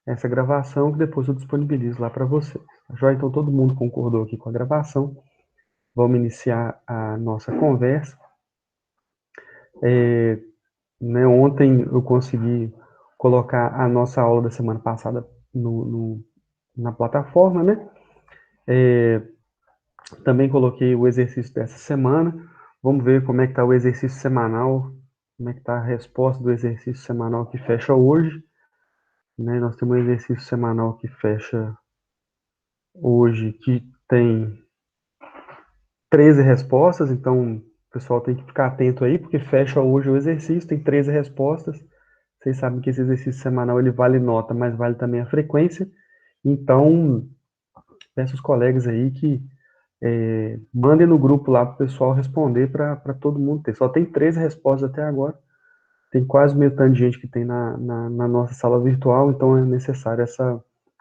essa gravação que depois eu disponibilizo lá para vocês. Tá joia? Então todo mundo concordou aqui com a gravação. Vamos iniciar a nossa conversa. Né, ontem eu consegui colocar a nossa aula da semana passada na plataforma, né? Também coloquei o exercício dessa semana. Vamos ver como é que está o exercício semanal, como é que está a resposta do exercício semanal que fecha hoje. Né? Nós temos um exercício semanal que fecha hoje, que tem 13 respostas, então o pessoal tem que ficar atento aí, porque fecha hoje o exercício, tem 13 respostas. Vocês sabem que esse exercício semanal ele vale nota, mas vale também a frequência. Então, peço aos colegas aí que mandem no grupo lá para o pessoal responder para todo mundo ter. Só tem 13 respostas até agora. Tem quase meio tanto de gente que tem na nossa sala virtual, então é necessária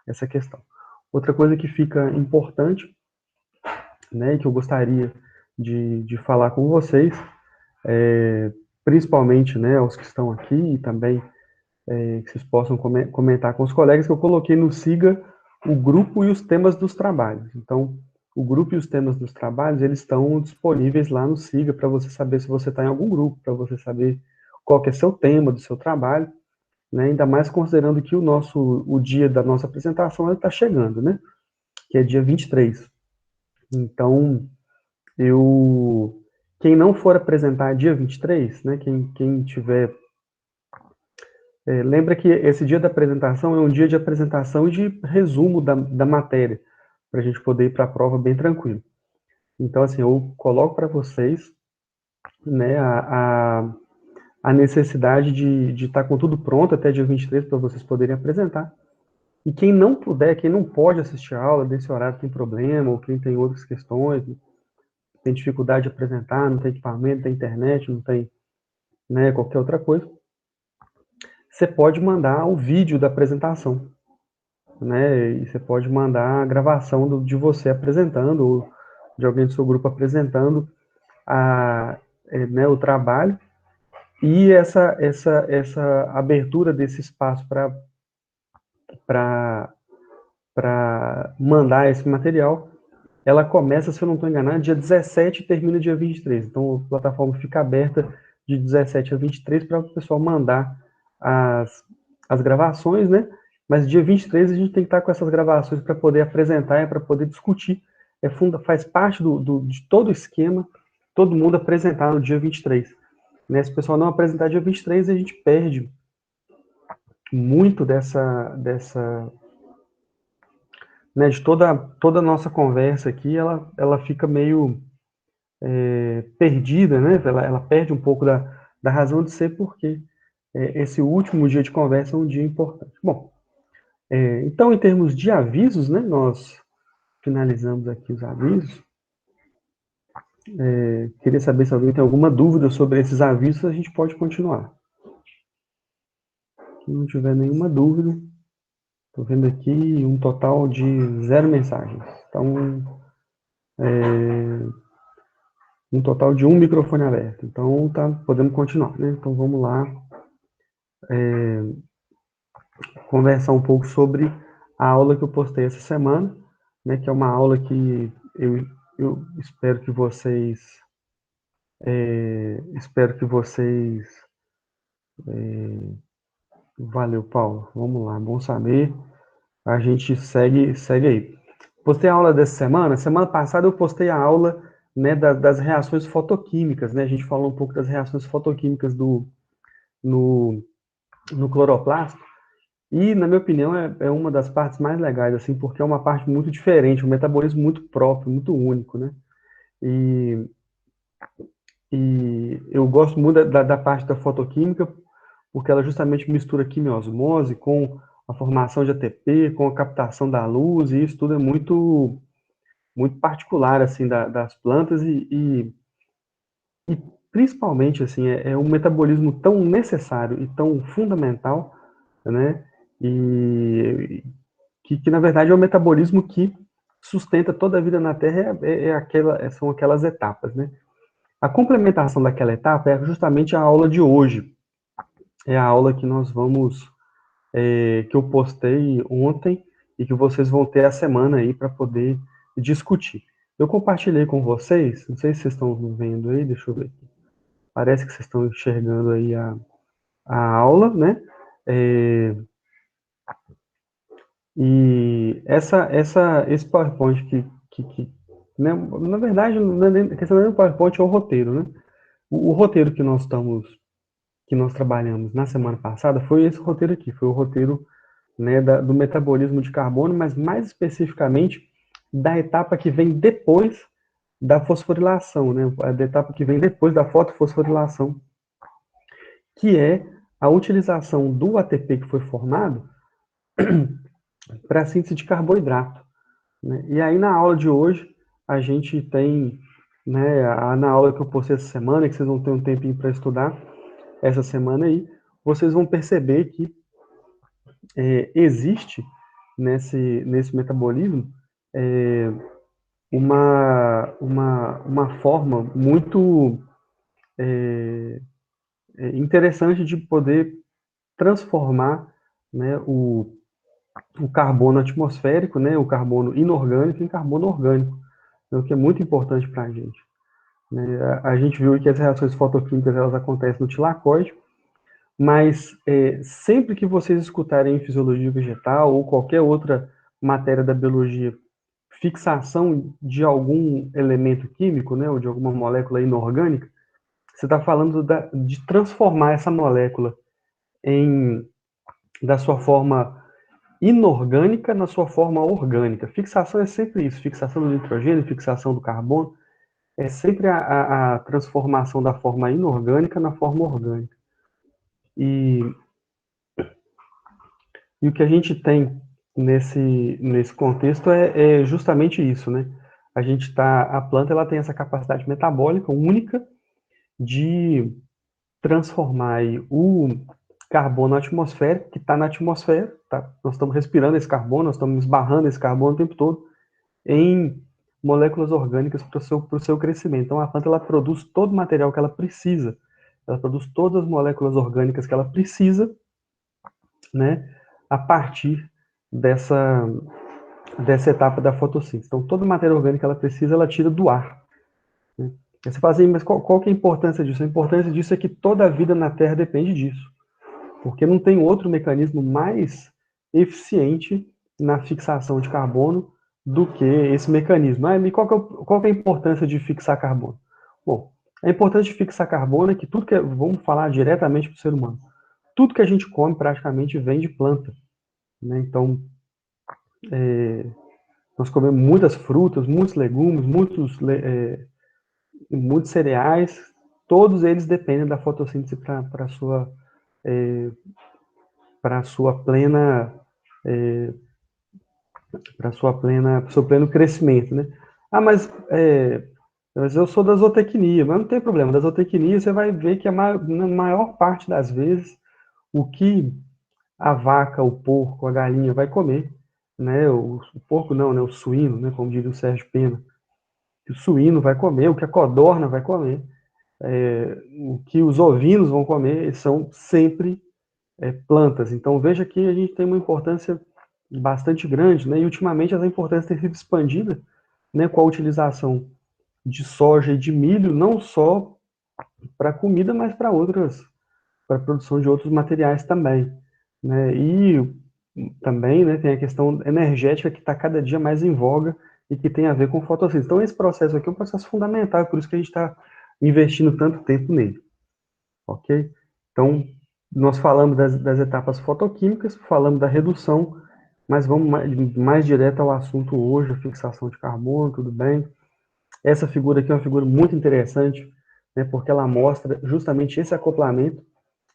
essa questão. Outra coisa que fica importante, né, e que eu gostaria de falar com vocês, principalmente, né, os que estão aqui e também que vocês possam comentar com os colegas, que eu coloquei no Siga o grupo e os temas dos trabalhos. Então, o grupo e os temas dos trabalhos, eles estão disponíveis lá no Siga para você saber se você está em algum grupo, para você saber qual que é seu tema do seu trabalho, né? Ainda mais considerando que o dia da nossa apresentação está chegando, né? Que é dia 23. Então, quem não for apresentar dia 23, né? Quem tiver lembra que esse dia da apresentação é um dia de apresentação e de resumo da matéria, para a gente poder ir para a prova bem tranquilo. Então, assim, eu coloco para vocês, né, a necessidade de estar com tudo pronto até dia 23 para vocês poderem apresentar. E quem não puder, quem não pode assistir a aula, desse horário tem problema, ou quem tem outras questões, tem dificuldade de apresentar, não tem equipamento, não tem internet, não tem, né, qualquer outra coisa, você pode mandar o vídeo da apresentação, né? E você pode mandar a gravação de você apresentando, ou de alguém do seu grupo apresentando né, o trabalho, e essa abertura desse espaço para mandar esse material, ela começa, se eu não estou enganado, dia 17 e termina dia 23. Então, a plataforma fica aberta de 17 a 23 para o pessoal mandar as gravações, né? Mas dia 23 a gente tem que estar com essas gravações para poder apresentar e para poder discutir. Faz parte de todo o esquema, todo mundo apresentar no dia 23. Né? Se o pessoal não apresentar dia 23, a gente perde muito né, de toda a nossa conversa aqui, ela fica meio perdida, né? Ela perde um pouco da razão de ser, porque esse último dia de conversa é um dia importante. Bom, então, em termos de avisos, né, nós finalizamos aqui os avisos. Queria saber se alguém tem alguma dúvida sobre esses avisos, a gente pode continuar. Se não tiver nenhuma dúvida, estou vendo aqui um total de 0 mensagens. Então, um total de 1 microfone aberto. Então, podemos continuar, né? Então, vamos lá conversar um pouco sobre a aula que eu postei essa semana, né? Que é uma aula que eu espero que vocês valeu, Paulo. Vamos lá, bom saber. A gente segue aí. Postei a aula dessa semana. Semana passada eu postei a aula, né, das reações fotoquímicas, né? A gente falou um pouco das reações fotoquímicas no, no cloroplasto. E, na minha opinião, é uma das partes mais legais, assim, porque é uma parte muito diferente, um metabolismo muito próprio, muito único, né? E, e eu gosto muito da parte da fotoquímica, porque ela justamente mistura quimiosmose com a formação de ATP, com a captação da luz, e isso tudo é muito particular, assim, das plantas e principalmente, assim, é um metabolismo tão necessário e tão fundamental, né? E que na verdade é o metabolismo que sustenta toda a vida na Terra, são aquelas etapas, né? A complementação daquela etapa é justamente a aula de hoje, é a aula que nós vamos que eu postei ontem e que vocês vão ter a semana aí para poder discutir. Eu compartilhei com vocês, não sei se vocês estão vendo aí, deixa eu ver aqui. Parece que vocês estão enxergando aí a aula, né? E esse PowerPoint né, na verdade, a questão não é o PowerPoint, é o roteiro, né? O roteiro que nós trabalhamos na semana passada foi esse roteiro aqui, foi o roteiro, né, do metabolismo de carbono, mas mais especificamente da etapa que vem depois da fosforilação, né? Da etapa que vem depois da fotofosforilação, que é a utilização do ATP que foi formado para a síntese de carboidrato, né? E aí, na aula de hoje, a gente tem, né, na aula que eu postei essa semana, que vocês vão ter um tempinho para estudar essa semana aí, vocês vão perceber que existe nesse metabolismo uma forma muito interessante de poder transformar, né, o carbono atmosférico, né, o carbono inorgânico em carbono orgânico, né, o que é muito importante para a gente. Né? A gente viu que as reações fotoquímicas elas acontecem no tilacoide, mas sempre que vocês escutarem em fisiologia vegetal ou qualquer outra matéria da biologia fixação de algum elemento químico, né, ou de alguma molécula inorgânica, você está falando de transformar essa molécula da sua forma inorgânica na sua forma orgânica. Fixação é sempre isso, fixação do nitrogênio, fixação do carbono, é sempre a transformação da forma inorgânica na forma orgânica. E o que a gente tem nesse contexto é justamente isso, né? A planta ela tem essa capacidade metabólica única de transformar aí o carbono atmosférico, que está na atmosfera, tá? Nós estamos respirando esse carbono, nós estamos esbarrando esse carbono o tempo todo, em moléculas orgânicas para o seu crescimento. Então, a planta ela produz todo o material que ela precisa, ela produz todas as moléculas orgânicas que ela precisa, né, a partir dessa, dessa etapa da fotossíntese. Então, toda a matéria orgânica que ela precisa, ela tira do ar. Né? Aí você fala assim, mas qual que é a importância disso? A importância disso é que toda a vida na Terra depende disso, porque não tem outro mecanismo mais eficiente na fixação de carbono do que esse mecanismo. Ah, e qual que é a importância de fixar carbono? Bom, a importância de fixar carbono é que tudo que vamos falar diretamente para o ser humano, tudo que a gente come praticamente vem de planta, né? Então, nós comemos muitas frutas, muitos legumes, muitos cereais, todos eles dependem da fotossíntese para a sua plena seu pleno crescimento, né? Ah, mas eu sou da zootecnia, mas não tem problema. Da zootecnia você vai ver que na maior parte das vezes o que a vaca, o porco, a galinha vai comer, né? O porco não, né? O suíno, né? Como diria o Sérgio Pena, que o suíno vai comer, o que a codorna vai comer, o que os ovinos vão comer, são sempre plantas. Então veja que a gente tem uma importância bastante grande, né? E ultimamente essa importância tem sido expandida, né, com a utilização de soja e de milho, não só para comida, mas para a produção de outros materiais também, né? E também, né, tem a questão energética que está cada dia mais em voga e que tem a ver com fotossíntese. Então esse processo aqui é um processo fundamental, é por isso que a gente está investindo tanto tempo nele, ok? Então nós falamos das etapas fotoquímicas, falamos da redução, mas vamos mais direto ao assunto hoje, a fixação de carbono, tudo bem? Essa figura aqui é uma figura muito interessante, né, porque ela mostra justamente esse acoplamento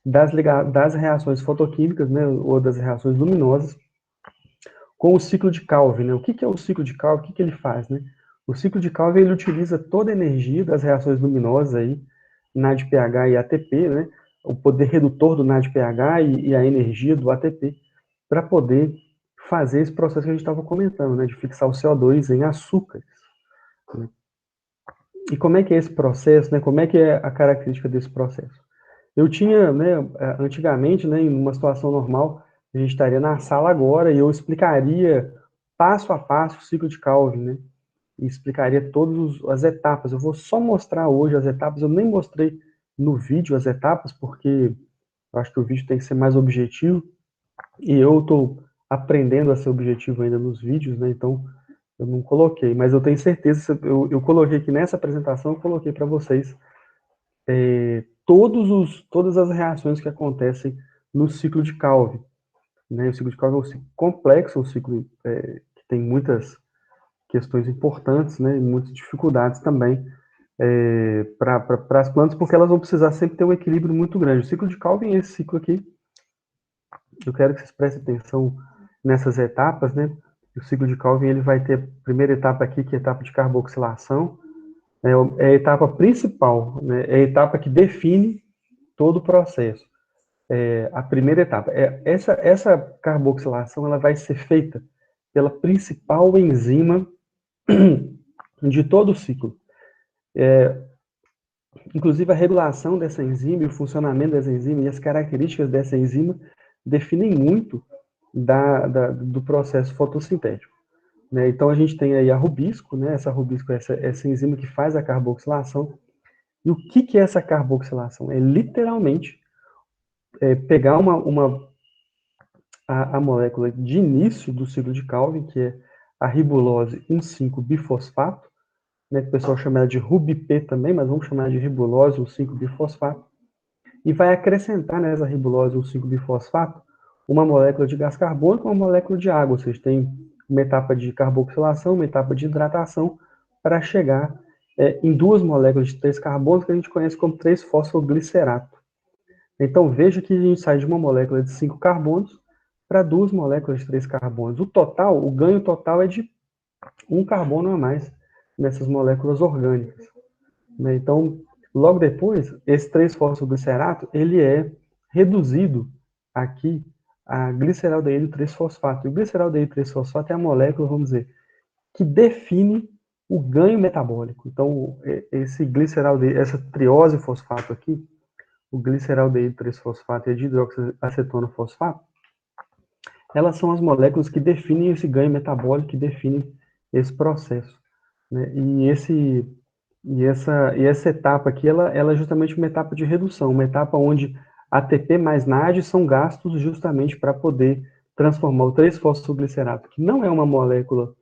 das reações fotoquímicas, né, ou das reações luminosas, com o ciclo de Calvin. Né? O que é o ciclo de Calvin? O que ele faz? Né? O ciclo de Calvin ele utiliza toda a energia das reações luminosas, aí, NADPH e ATP, né, o poder redutor do NADPH e a energia do ATP, para poder fazer esse processo que a gente estava comentando, né, de fixar o CO2 em açúcares. Né? E como é que é esse processo, né? Como é que é a característica desse processo? Eu tinha, né, antigamente, né, em uma situação normal, a gente estaria na sala agora e eu explicaria passo a passo o ciclo de Calvin, né? E explicaria todas as etapas. Eu vou só mostrar hoje as etapas, eu nem mostrei no vídeo as etapas, porque eu acho que o vídeo tem que ser mais objetivo, e eu estou aprendendo a ser objetivo ainda nos vídeos, né? Então, eu não coloquei, mas eu tenho certeza, eu coloquei aqui nessa apresentação, eu coloquei para vocês todas as reações que acontecem no ciclo de Calvin, né? O ciclo de Calvin é um ciclo complexo, um ciclo que tem muitas questões importantes, né? E muitas dificuldades também para as plantas, porque elas vão precisar sempre ter um equilíbrio muito grande. O ciclo de Calvin é esse ciclo aqui. Eu quero que vocês prestem atenção nessas etapas, né? O ciclo de Calvin ele vai ter a primeira etapa aqui, que é a etapa de carboxilação, é a etapa principal, né? É a etapa que define todo o processo. A primeira etapa. Essa carboxilação ela vai ser feita pela principal enzima de todo o ciclo. Inclusive, a regulação dessa enzima e o funcionamento dessa enzima e as características dessa enzima definem muito do processo fotossintético. Né? Então, a gente tem aí a rubisco, né? Essa rubisco é essa enzima que faz a carboxilação. E o que é essa carboxilação? É literalmente pegar a molécula de início do ciclo de Calvin, que é a ribulose 1,5-bifosfato, né, que o pessoal chama ela de RubP também, mas vamos chamar de ribulose 1,5-bifosfato, e vai acrescentar nessa ribulose 1,5-bifosfato uma molécula de gás carbônico e uma molécula de água, ou seja, tem uma etapa de carboxilação, uma etapa de hidratação, para chegar em duas moléculas de 3 carbonos, que a gente conhece como 3-fosfoglicerato. Então, veja que a gente sai de uma molécula de 5 carbonos para duas moléculas de 3 carbonos. O ganho total é de 1 carbono a mais nessas moléculas orgânicas. Né? Então, logo depois, esse 3-fosfoglicerato, ele é reduzido aqui a gliceraldeído 3-fosfato. E o gliceraldeído 3-fosfato é a molécula, vamos dizer, que define o ganho metabólico. Então, esse gliceraldeído, essa triose fosfato aqui, o gliceraldeído 3-fosfato e a dihidroxiacetona fosfato, elas são as moléculas que definem esse ganho metabólico, que definem esse processo. Né? Essa etapa aqui, ela é justamente uma etapa de redução, uma etapa onde ATP mais NAD são gastos justamente para poder transformar o 3-fosfoglicerato, que não é uma molécula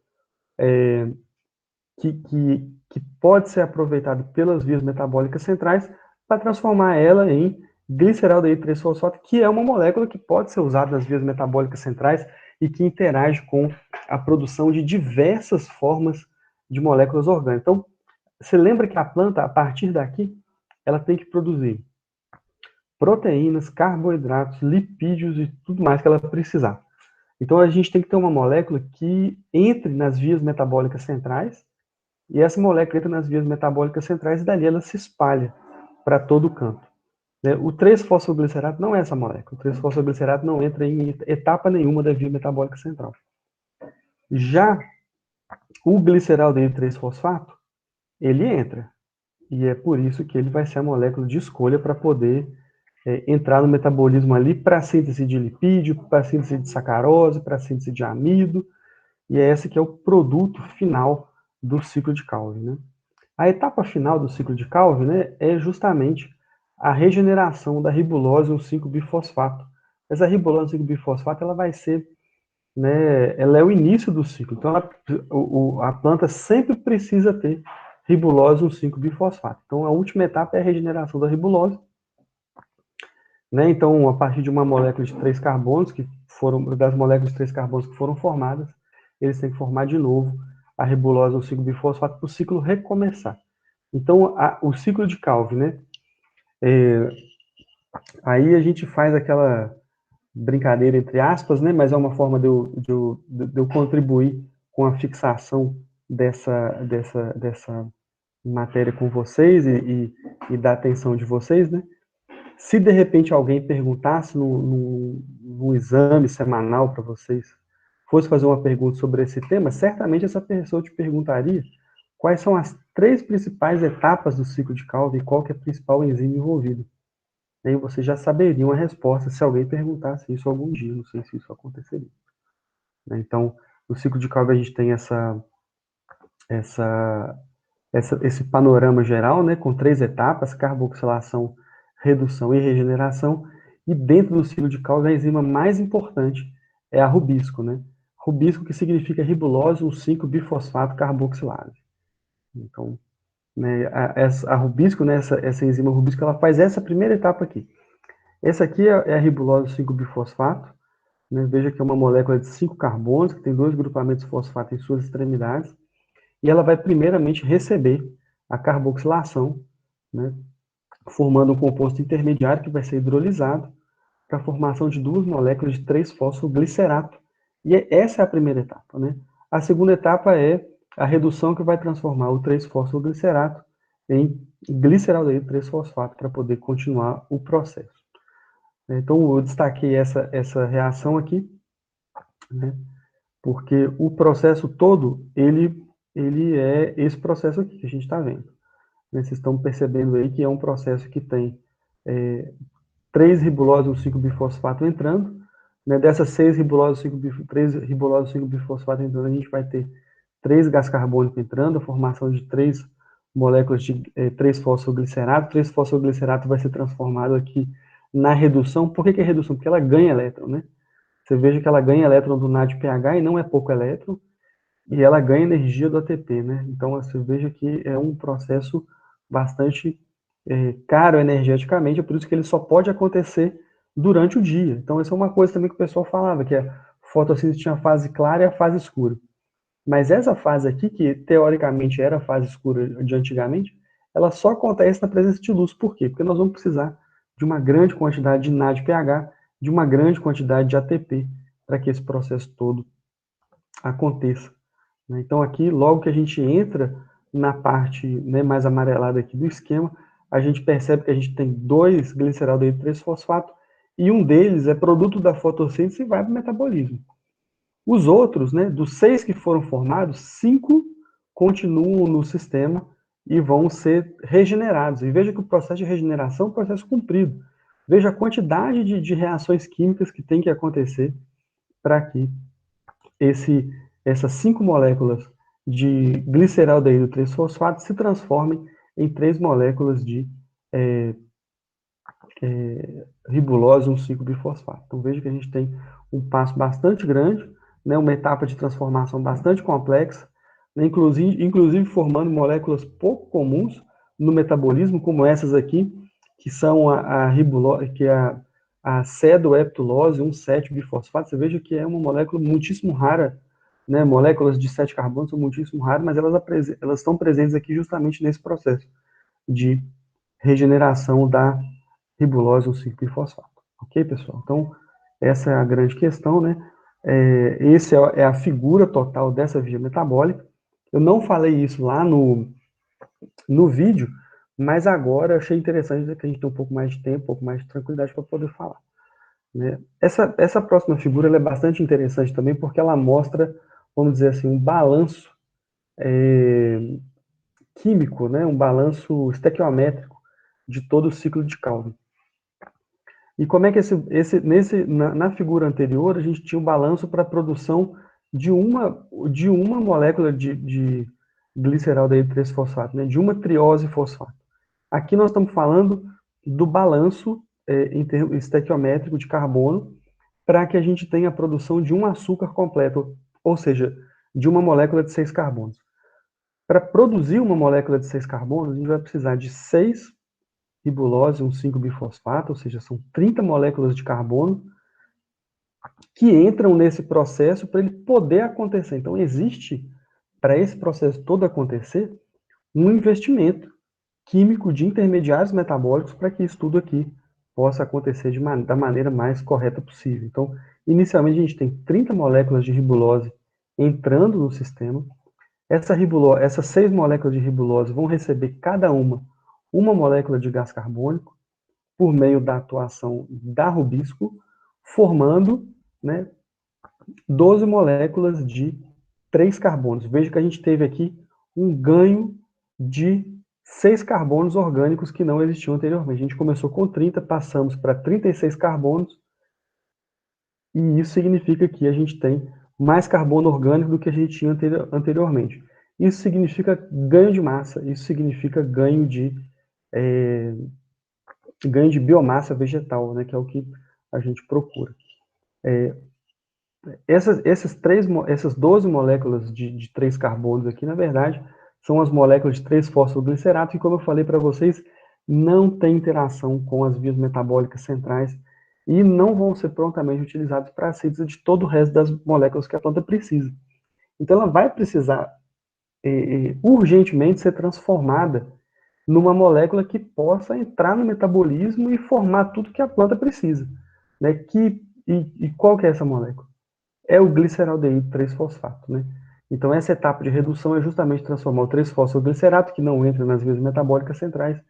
que pode ser aproveitada pelas vias metabólicas centrais, para transformar ela em gliceraldeído 3-fosfato, que é uma molécula que pode ser usada nas vias metabólicas centrais e que interage com a produção de diversas formas de moléculas orgânicas. Então, você lembra que a planta, a partir daqui, ela tem que produzir proteínas, carboidratos, lipídios e tudo mais que ela precisar. Então, a gente tem que ter uma molécula que entre nas vias metabólicas centrais, e essa molécula entra nas vias metabólicas centrais e dali ela se espalha para todo o canto. O 3-fosfoglicerato não é essa molécula. O 3-fosfoglicerato não entra em etapa nenhuma da via metabólica central. Já o gliceraldeído 3-fosfato, ele entra. E é por isso que ele vai ser a molécula de escolha para poder entrar no metabolismo ali para a síntese de lipídio, para a síntese de sacarose, para a síntese de amido. E é esse que é o produto final do ciclo de Calvin. Né? A etapa final do ciclo de Calvin, né, é justamente a regeneração da ribulose 1,5-bifosfato. Essa ribulose 1,5-bifosfato ela vai ser, né, ela é o início do ciclo. Então, a planta sempre precisa ter ribulose 1,5-bifosfato. Então, a última etapa é a regeneração da ribulose. Né? Então, a partir de uma molécula de 3 carbonos, das moléculas de 3 carbonos que foram formadas, eles têm que formar de novo a ribulose 1,5-bifosfato para o ciclo recomeçar. Então, o ciclo de Calvin, né? Aí a gente faz aquela brincadeira entre aspas, né? Mas é uma forma de eu contribuir com a fixação dessa matéria com vocês e da atenção de vocês, né? Se de repente alguém perguntasse num exame semanal para vocês, fosse fazer uma pergunta sobre esse tema, certamente essa pessoa te perguntaria quais são as 3 principais etapas do ciclo de Calvin e qual que é a principal enzima envolvida. E vocês já saberiam a resposta se alguém perguntasse isso algum dia, não sei se isso aconteceria. Então, no ciclo de Calvin a gente tem esse panorama geral, né, com 3 etapas: carboxilação, redução e regeneração. E dentro do ciclo de Calvin, a enzima mais importante é a rubisco, né? Rubisco, que significa ribulose 1,5-bifosfato carboxilase. Então, né, a rubisco, né, essa enzima rubisco, ela faz essa primeira etapa aqui. Essa aqui é a ribulose 5-bifosfato, né? Veja que é uma molécula de 5 carbonos, que tem 2 grupamentos de fosfato em suas extremidades, e ela vai primeiramente receber a carboxilação, né, formando um composto intermediário que vai ser hidrolisado para a formação de 2 moléculas de 3-fosfoglicerato. E essa é a primeira etapa, né? A segunda etapa é a redução, que vai transformar o 3-fosfoglicerato em gliceraldeído 3-fosfato para poder continuar o processo. Então, eu destaquei essa reação aqui, né? Porque o processo todo, ele é esse processo aqui que a gente está vendo. Vocês estão percebendo aí que é um processo que tem 3 ribulose 1,5-bifosfato entrando, né? Dessas 3 ribulose 5-bifosfato entrando, a gente vai ter 3 gás carbônico entrando, a formação de 3 moléculas de 3-fosfoglicerato. 3-fosfoglicerato vai ser transformado aqui na redução. Por que é redução? Porque ela ganha elétron, né? Você veja que ela ganha elétron do NADPH, e não é pouco elétron, e ela ganha energia do ATP, né? Então, você veja que é um processo bastante caro energeticamente, é por isso que ele só pode acontecer durante o dia. Então, essa é uma coisa também que o pessoal falava, que a fotossíntese tinha a fase clara e a fase escura. Mas essa fase aqui, que teoricamente era a fase escura de antigamente, ela só acontece na presença de luz. Por quê? Porque nós vamos precisar de uma grande quantidade de NADPH, de uma grande quantidade de ATP, para que esse processo todo aconteça. Então, aqui, logo que a gente entra na parte, né, mais amarelada aqui do esquema, a gente percebe que a gente tem 2 gliceraldeído 3-fosfato, e um deles é produto da fotossíntese e vai para o metabolismo. Os outros, né, dos 6 que foram formados, 5 continuam no sistema e vão ser regenerados. E veja que o processo de regeneração é um processo comprido. Veja a quantidade de reações químicas que tem que acontecer para que essas 5 moléculas de gliceraldeído 3-fosfato se transformem em 3 moléculas de ribulose 1,5-bifosfato. Então veja que a gente tem um passo bastante grande, né, uma etapa de transformação bastante complexa, né, inclusive formando moléculas pouco comuns no metabolismo, como essas aqui, que são a ribulose, que é a cedoheptulose 1,7-bifosfato. Você veja que é uma molécula muitíssimo rara, né, moléculas de 7 carbonos são muitíssimo raras, mas elas estão presentes aqui justamente nesse processo de regeneração da ribulose 1,5-bifosfato. Ok, pessoal? Então, essa é a grande questão, né? Essa é a figura total dessa via metabólica. Eu não falei isso lá no vídeo, mas agora eu achei interessante que a gente tem um pouco mais de tempo, um pouco mais de tranquilidade para poder falar. Né? Essa próxima figura ela é bastante interessante também, porque ela mostra, vamos dizer assim, um balanço químico, né? Um balanço estequiométrico de todo o ciclo de Calvin. E como é que na figura anterior a gente tinha um balanço para a produção de uma molécula de gliceraldeído 3-fosfato, né, de uma triose fosfato. Aqui nós estamos falando do balanço em termos estequiométrico de carbono para que a gente tenha a produção de um açúcar completo, ou seja, de uma molécula de 6 carbonos. Para produzir uma molécula de 6 carbonos, a gente vai precisar de 6 ribulose 1,5-bifosfato, ou seja, são 30 moléculas de carbono que entram nesse processo para ele poder acontecer. Então, existe, para esse processo todo acontecer, um investimento químico de intermediários metabólicos para que isso tudo aqui possa acontecer da maneira mais correta possível. Então, inicialmente, a gente tem 30 moléculas de ribulose entrando no sistema. Essas 6 moléculas de ribulose vão receber cada uma molécula de gás carbônico por meio da atuação da rubisco, formando, né, 12 moléculas de 3 carbonos. Veja que a gente teve aqui um ganho de 6 carbonos orgânicos que não existiam anteriormente. A gente começou com 30, passamos para 36 carbonos, e isso significa que a gente tem mais carbono orgânico do que a gente tinha anteriormente. Isso significa ganho de massa, isso significa ganho de biomassa vegetal, né, que é o que a gente procura. Essas 12 moléculas de 3 carbonos aqui, na verdade, são as moléculas de 3 fosfoglicerato, que, como eu falei para vocês, não tem interação com as vias metabólicas centrais e não vão ser prontamente utilizados para a síntese de todo o resto das moléculas que a planta precisa. Então, ela vai precisar urgentemente ser transformada numa molécula que possa entrar no metabolismo e formar tudo que a planta precisa. Né? E qual que é essa molécula? É o gliceraldeído 3-fosfato, né? Então, essa etapa de redução é justamente transformar o 3-fosfoglicerato, que não entra nas vias metabólicas centrais,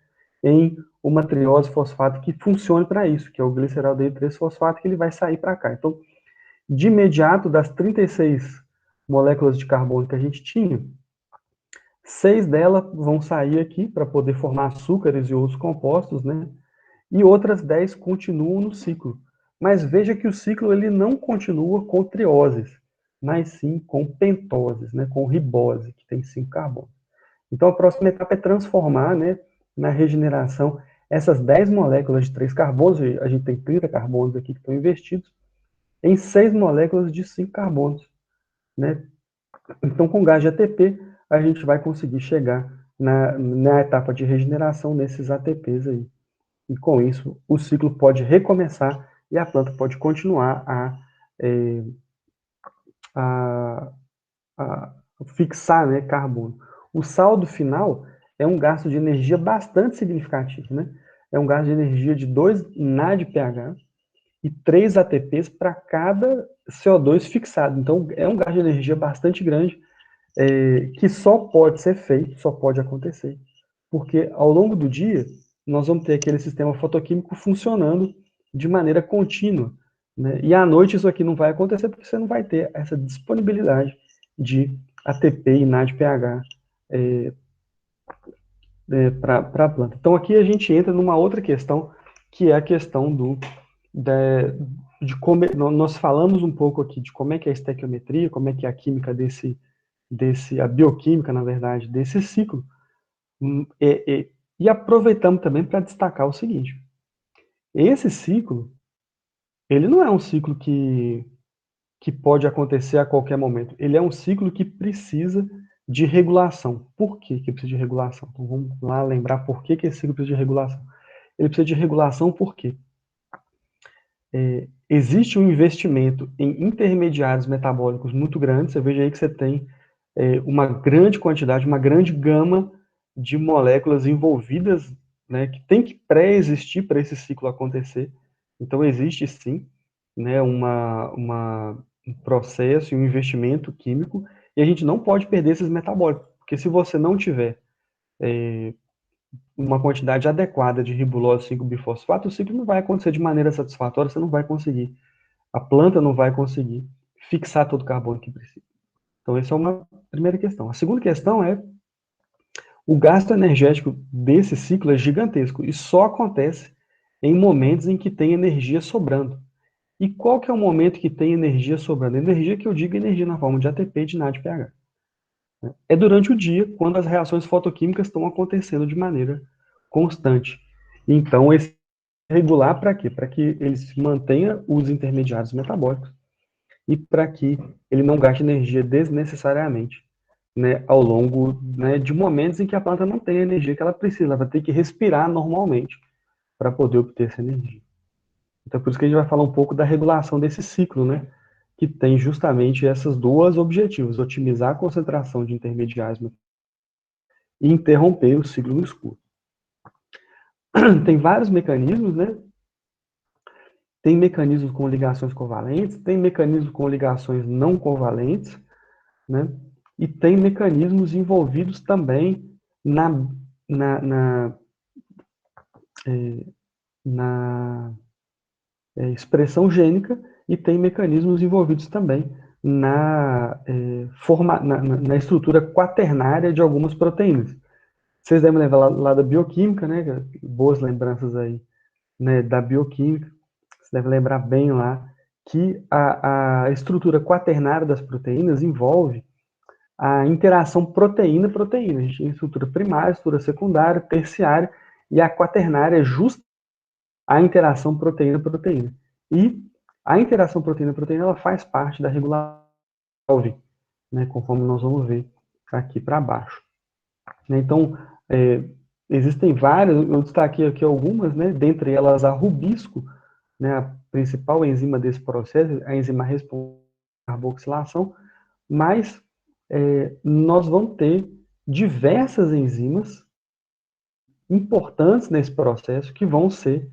em uma triose fosfato que funcione para isso, que é o gliceraldeído 3-fosfato, que ele vai sair para cá. Então, de imediato, das 36 moléculas de carbono que a gente tinha, 6 delas vão sair aqui para poder formar açúcares e outros compostos, né? E outras 10 continuam no ciclo. Mas veja que o ciclo ele não continua com trioses, mas sim com pentoses, né, com ribose, que tem 5 carbonos. Então a próxima etapa é transformar, né, na regeneração essas 10 moléculas de 3 carbonos, a gente tem 30 carbonos aqui que estão investidos, em 6 moléculas de 5 carbonos. Né? Então com gás de ATP a gente vai conseguir chegar na etapa de regeneração nesses ATPs aí. E com isso, o ciclo pode recomeçar e a planta pode continuar a, a fixar, né, carbono. O saldo final é um gasto de energia bastante significativo. Né? É um gasto de energia de 2 NADPH e 3 ATPs para cada CO2 fixado. Então, é um gasto de energia bastante grande que só pode ser feito, só pode acontecer, porque ao longo do dia nós vamos ter aquele sistema fotoquímico funcionando de maneira contínua, né? E à noite isso aqui não vai acontecer porque você não vai ter essa disponibilidade de ATP e NADPH para a planta. Então aqui a gente entra numa outra questão, que é a questão de como nós falamos um pouco aqui de como é que é a estequiometria, como é que é a química a bioquímica, na verdade, desse ciclo. E aproveitamos também para destacar o seguinte: esse ciclo, ele não é um ciclo que pode acontecer a qualquer momento. Ele é um ciclo que precisa de regulação. Por que precisa de regulação? Então vamos lá lembrar por que esse ciclo precisa de regulação. Ele precisa de regulação porque existe um investimento em intermediários metabólicos muito grande. Você veja aí que você tem uma grande quantidade, uma grande gama de moléculas envolvidas, né, que tem que pré-existir para esse ciclo acontecer. Então, existe sim, né, um processo e um investimento químico, e a gente não pode perder esses metabólicos, porque se você não tiver uma quantidade adequada de ribulose 5-bifosfato, o ciclo não vai acontecer de maneira satisfatória, você não vai conseguir, a planta não vai conseguir fixar todo o carbono que precisa. Então, essa é uma primeira questão. A segunda questão é o gasto energético desse ciclo é gigantesco e só acontece em momentos em que tem energia sobrando. E qual que é o momento que tem energia sobrando? Energia que eu digo energia na forma de ATP e de NADPH. É durante o dia, quando as reações fotoquímicas estão acontecendo de maneira constante. Então, esse regular para quê? Para que ele mantenha os intermediários metabólicos e para que ele não gaste energia desnecessariamente, né, ao longo, né, de momentos em que a planta não tem a energia que ela precisa, ela vai ter que respirar normalmente para poder obter essa energia. Então, por isso que a gente vai falar um pouco da regulação desse ciclo, né, que tem justamente esses dois objetivos: otimizar a concentração de intermediários e interromper o ciclo no escuro. Tem vários mecanismos, né? Tem mecanismos com ligações covalentes, tem mecanismos com ligações não covalentes, né? E tem mecanismos envolvidos também na, na, na, na expressão gênica e tem mecanismos envolvidos também na estrutura quaternária de algumas proteínas. Vocês devem lembrar lá da bioquímica, né? Boas lembranças aí, né, da bioquímica. Vocês devem lembrar bem lá que a estrutura quaternária das proteínas envolve a interação proteína-proteína. A gente tem estrutura primária, estrutura secundária, terciária, e a quaternária é justa a interação proteína-proteína. E a interação proteína-proteína ela faz parte da regulação, né, conforme nós vamos ver aqui para baixo. Então, existem várias, eu destaquei aqui algumas, né, dentre elas a rubisco, né, a principal enzima desse processo, a enzima responsável pela carboxilação, mas nós vamos ter diversas enzimas importantes nesse processo que vão ser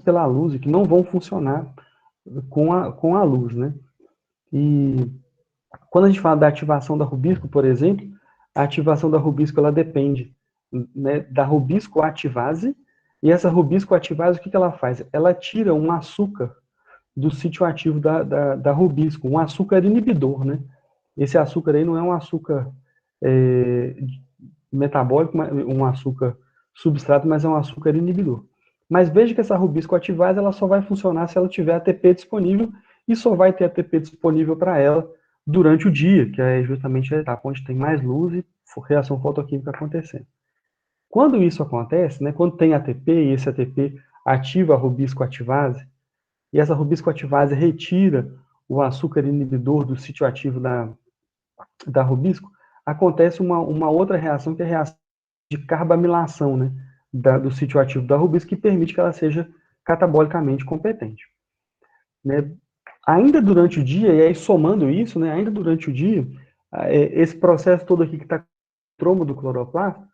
pela luz e que não vão funcionar com a luz, né? E quando a gente fala da ativação da rubisco, por exemplo, a ativação da rubisco ela depende, né, da rubisco ativase, e essa rubisco ativase, o que ela faz? Ela tira um açúcar do sítio ativo da rubisco, um açúcar inibidor, né? Esse açúcar aí não é um açúcar metabólico, um açúcar substrato, mas é um açúcar inibidor. Mas veja que essa rubisco ativase ela só vai funcionar se ela tiver ATP disponível, e só vai ter ATP disponível para ela durante o dia, que é justamente a etapa onde tem mais luz e reação fotoquímica acontecendo. Quando isso acontece, né, quando tem ATP e esse ATP ativa a rubisco ativase, e essa rubisco ativase retira o açúcar inibidor do sítio ativo da rubisco, acontece uma outra reação, que é a reação de carbamilação, né, do sítio ativo da rubisco, que permite que ela seja catabolicamente competente. Né? Ainda durante o dia, e aí somando isso, né, ainda durante o dia, esse processo todo aqui que está no trombo do cloroplasto,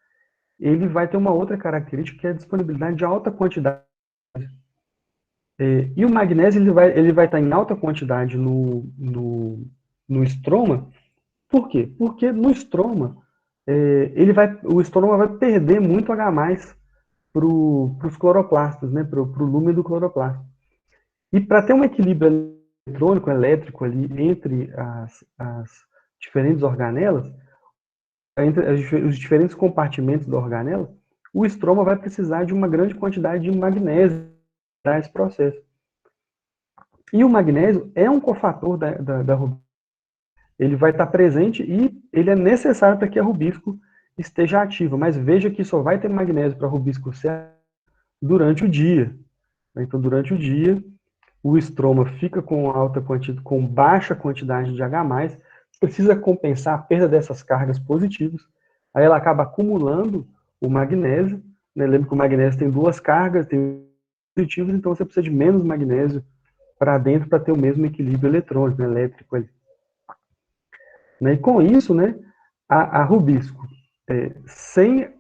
ele vai ter uma outra característica, que é a disponibilidade de alta quantidade. E o magnésio ele vai estar em alta quantidade no estroma. Por quê? Porque no estroma, o estroma vai perder muito H+, para os cloroplastos, né, para o lumen do cloroplasto. E para ter um equilíbrio eletrônico, elétrico ali entre as diferentes organelas, entre os diferentes compartimentos da organela, o estroma vai precisar de uma grande quantidade de magnésio para esse processo. E o magnésio é um cofator da rubisco. Ele vai estar presente e ele é necessário para que a rubisco esteja ativa. Mas veja que só vai ter magnésio para a rubisco ser durante o dia. Então, durante o dia, o estroma fica com baixa quantidade de H+, precisa compensar a perda dessas cargas positivas, aí ela acaba acumulando o magnésio, né? Lembra que o magnésio tem duas cargas, tem positivos, então você precisa de menos magnésio para dentro para ter o mesmo equilíbrio eletrônico, né, elétrico ali. Né? E com isso, né, a rubisco, sem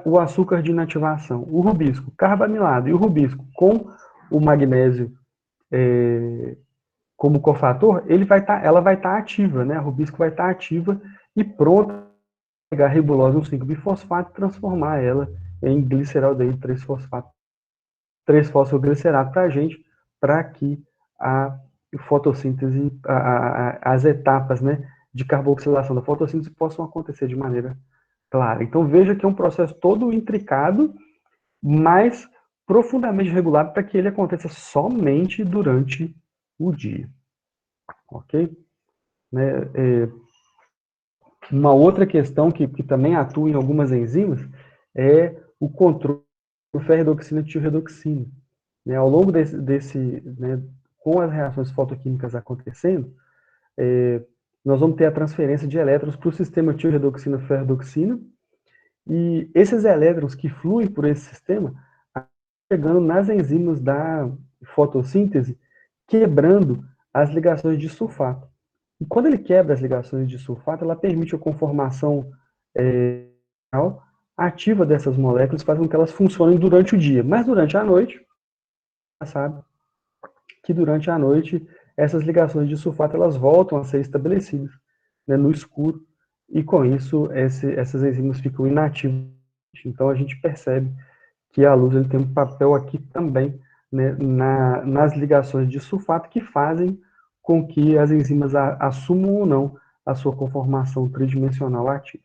o açúcar de inativação, o rubisco carbamilado e o rubisco com o magnésio como cofator, ela vai estar ativa, né? A rubisco vai estar ativa e pronta para pegar a ribulose 1,5-bifosfato e transformar ela em gliceraldeído 3-fosfato, 3-fosfoglicerato para a gente, para que a fotossíntese, as etapas, né, de carboxilação da fotossíntese possam acontecer de maneira clara. Então veja que é um processo todo intricado, mas profundamente regulado para que ele aconteça somente durante o dia. Ok? Né? Uma outra questão que também atua em algumas enzimas é o controle do ferredoxina e tioredoxina. Né? Ao longo né, com as reações fotoquímicas acontecendo, nós vamos ter a transferência de elétrons para o sistema tioredoxina-ferredoxina, e esses elétrons que fluem por esse sistema chegando nas enzimas da fotossíntese, quebrando as ligações de sulfato. E quando ele quebra as ligações de sulfato, ela permite a conformação ativa dessas moléculas, faz com que elas funcionem durante o dia. Mas durante a noite, você sabe que durante a noite essas ligações de sulfato elas voltam a ser estabelecidas, né, no escuro, e com isso essas enzimas ficam inativas. Então a gente percebe que a luz ele tem um papel aqui também, né, nas ligações de sulfato que fazem com que as enzimas assumam ou não a sua conformação tridimensional ativa.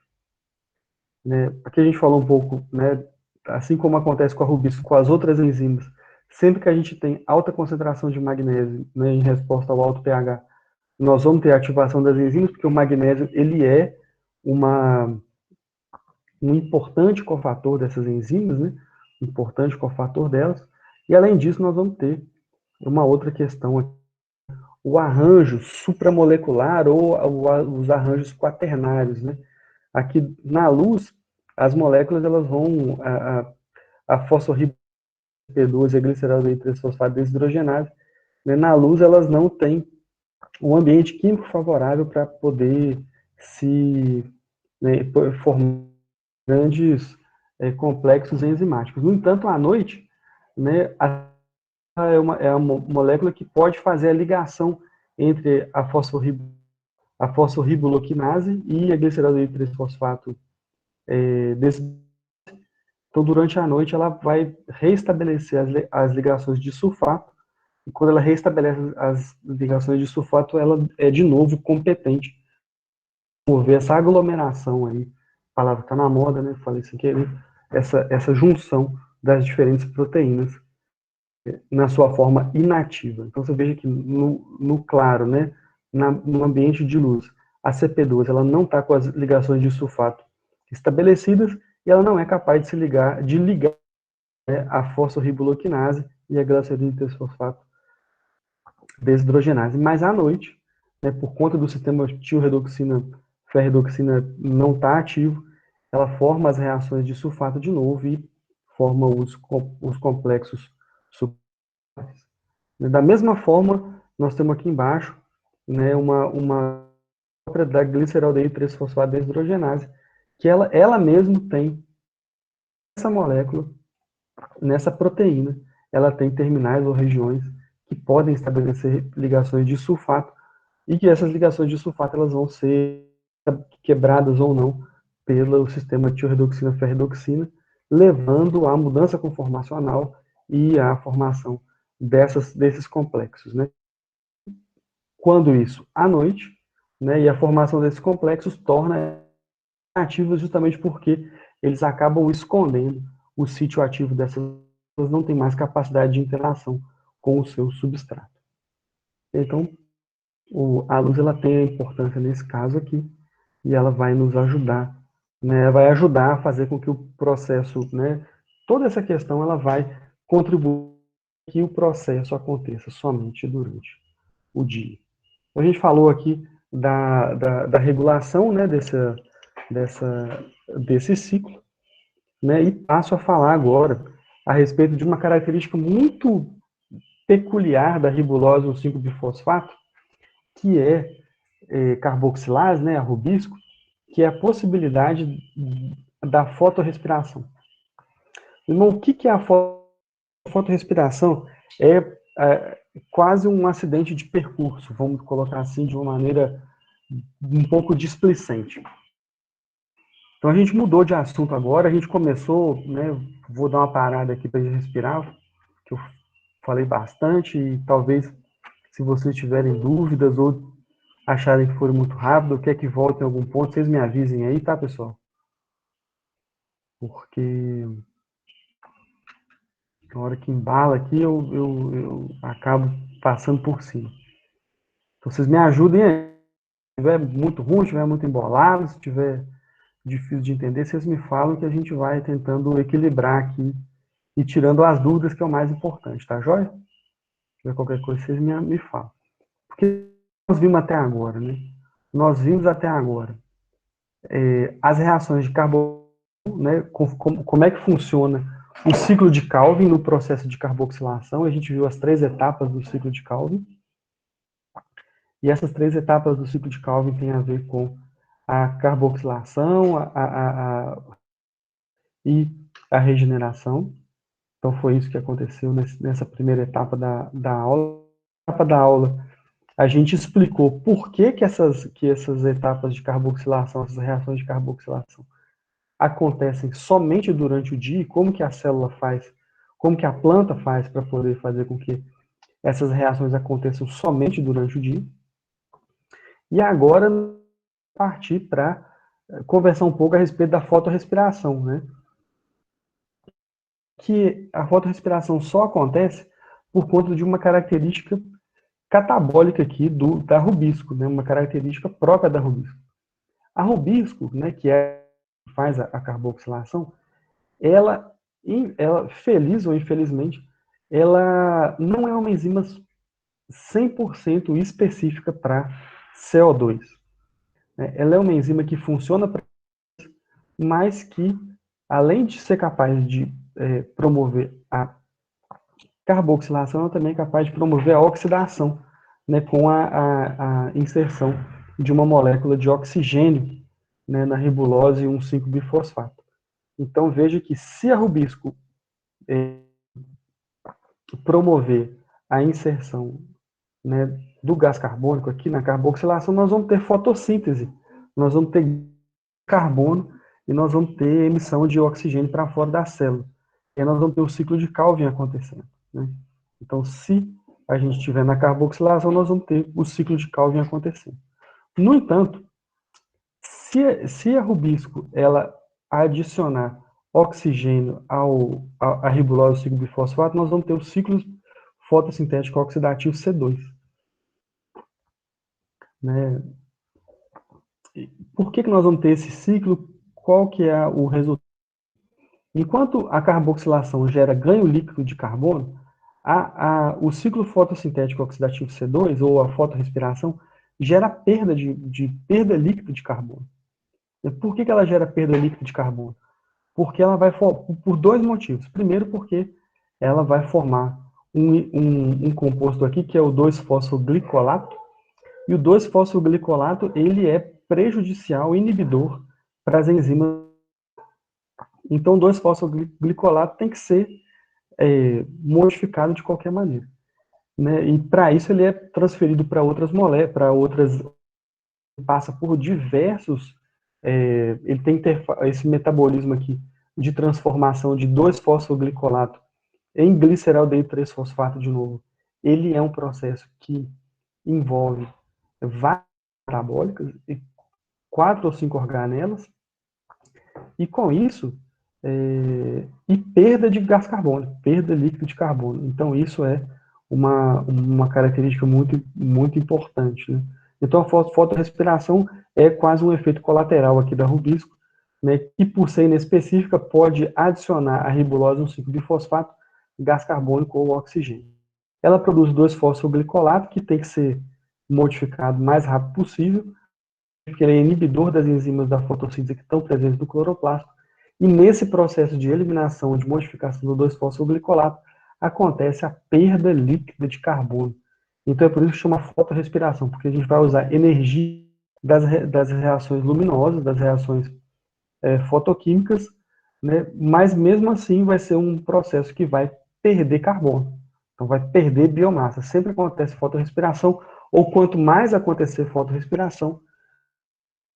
né? Aqui a gente falou um pouco, né, assim como acontece com a rubisco, com as outras enzimas, sempre que a gente tem alta concentração de magnésio, né, em resposta ao alto pH, nós vamos ter ativação das enzimas, porque o magnésio ele é um importante cofator dessas enzimas, né, importante cofator delas, e além disso nós vamos ter uma outra questão aqui, o arranjo supramolecular ou os arranjos quaternários, né? Aqui na luz, as moléculas elas vão a fosforribose P2 e a glicerol 3 fosfato desidrogenase, né? Na luz elas não têm um ambiente químico favorável para poder se, né, formar grandes complexos enzimáticos. No entanto, à noite, né, é uma molécula que pode fazer a ligação entre a fosforribuloquinase e a glicerol 3 fosfato então, durante a noite, ela vai reestabelecer as ligações de sulfato, e quando ela reestabelece as ligações de sulfato, ela é de novo competente por ver essa aglomeração aí, a palavra que está na moda, né? Falei sem querer, essa junção das diferentes proteínas na sua forma inativa. Então, você veja que no claro, né? No ambiente de luz, a CP2 ela não está com as ligações de sulfato estabelecidas e ela não é capaz de ligar a fosforribuloquinase e a glicerina fosfato desidrogenase. Mas à noite, né, por conta do sistema tioredoxina, ferredoxina não estar ativo, ela forma as reações de sulfato de novo e forma os complexos sulfatos. Da mesma forma, nós temos aqui embaixo, né, uma própria da gliceraldeído 3-fosfato desidrogenase, que ela mesmo tem essa molécula, nessa proteína, ela tem terminais ou regiões que podem estabelecer ligações de sulfato e que essas ligações de sulfato elas vão ser quebradas ou não pelo sistema tioredoxina-ferredoxina, levando à mudança conformacional e à formação desses complexos, né? Quando isso à noite, né, e a formação desses complexos torna ativos justamente porque eles acabam escondendo o sítio ativo dessas, elas não têm mais capacidade de interação com o seu substrato. Então, a luz ela tem a importância nesse caso aqui e ela vai nos ajudar, né, vai ajudar a fazer com que o processo, né, toda essa questão ela vai contribuir que o processo aconteça somente durante o dia. A gente falou aqui da regulação, né, desse ciclo, né, e passo a falar agora a respeito de uma característica muito peculiar da ribulose 1,5-bifosfato, que é carboxilase, né, a rubisco, que é a possibilidade da fotorrespiração. Irmão, o que é a fotorrespiração? É quase um acidente de percurso, vamos colocar assim, de uma maneira um pouco displicente. Então a gente mudou de assunto agora, a gente começou, né, vou dar uma parada aqui para gente respirar, que eu falei bastante, e talvez se vocês tiverem dúvidas ou acharem que foi muito rápido, quer que volte em algum ponto, vocês me avisem aí, tá, pessoal? Porque na hora que embala aqui, eu acabo passando por cima. Então vocês me ajudem aí. Se estiver muito ruim, se estiver muito embolado, se estiver difícil de entender, vocês me falam que a gente vai tentando equilibrar aqui e tirando as dúvidas, que é o mais importante, tá joia? Se tiver qualquer coisa, vocês me falam. Porque nós vimos até agora, né? Nós vimos até agora as reações de carbono, né? Como é que funciona o ciclo de Calvin no processo de carboxilação. A gente viu as 3 etapas do ciclo de Calvin. E essas 3 etapas do ciclo de Calvin têm a ver com a carboxilação e a regeneração. Então, foi isso que aconteceu nessa primeira etapa da aula. Na etapa da aula, a gente explicou por que essas etapas de carboxilação, essas reações de carboxilação, acontecem somente durante o dia e como que a célula faz, como que a planta faz para poder fazer com que essas reações aconteçam somente durante o dia. E agora, partir para conversar um pouco a respeito da fotorrespiração, né? Que a fotorrespiração só acontece por conta de uma característica catabólica aqui da rubisco, né? Uma característica própria da rubisco. A rubisco, né, que faz a carboxilação, ela, feliz ou infelizmente, ela não é uma enzima 100% específica para CO2. Né? Ela é uma enzima que funciona, mas que, além de ser capaz de promover a carboxilação, ela também é capaz de promover a oxidação, né, com a inserção de uma molécula de oxigênio, né, na ribulose 1,5-bifosfato. Então, veja que se a rubisco promover a inserção, né, do gás carbônico aqui na carboxilação, nós vamos ter fotossíntese, nós vamos ter carbono e nós vamos ter emissão de oxigênio para fora da célula. E aí nós vamos ter o ciclo de Calvin acontecendo. Né? Então, se a gente estiver na carboxilação, nós vamos ter o ciclo de Calvin acontecendo. No entanto, se a rubisco ela adicionar oxigênio à ribulose 5-bifosfato, nós vamos ter o ciclo fotossintético oxidativo C2. Né? Por que nós vamos ter esse ciclo? Qual que é o resultado? Enquanto a carboxilação gera ganho líquido de carbono, o ciclo fotossintético oxidativo C2, ou a fotorrespiração, gera perda perda líquida de carbono. Por que ela gera perda líquida de carbono? Porque ela vai por dois motivos. Primeiro, porque ela vai formar um composto aqui, que é o 2-fosfoglicolato, e o 2-fosfoglicolato ele é prejudicial, inibidor para as enzimas. Então, o 2-fosfoglicolato tem que ser modificado de qualquer maneira. Né? E para isso ele é transferido para outras moléculas, passa por diversos, ele tem que ter esse metabolismo aqui de transformação de 2-fosfoglicolato em gliceraldeído 3-fosfato de novo. Ele é um processo que envolve várias metabólicas, 4 ou 5 organelas, e com isso, e perda de gás carbônico, perda líquida de carbono. Então, isso é uma característica muito, muito importante. Né? Então, a fotorrespiração é quase um efeito colateral aqui da rubisco, né, que, por ser inespecífica, pode adicionar a ribulose 1,5-bifosfato, gás carbônico ou oxigênio. Ela produz 2-fosfoglicolato, que tem que ser modificado o mais rápido possível, porque ele é inibidor das enzimas da fotossíntese que estão presentes no cloroplasto, e nesse processo de eliminação, de modificação do 2-fosfoglicolato, acontece a perda líquida de carbono. Então é por isso que chama fotorrespiração, porque a gente vai usar energia das reações luminosas, das reações fotoquímicas, né? Mas mesmo assim vai ser um processo que vai perder carbono. Então vai perder biomassa. Sempre acontece fotorrespiração, ou quanto mais acontecer fotorrespiração,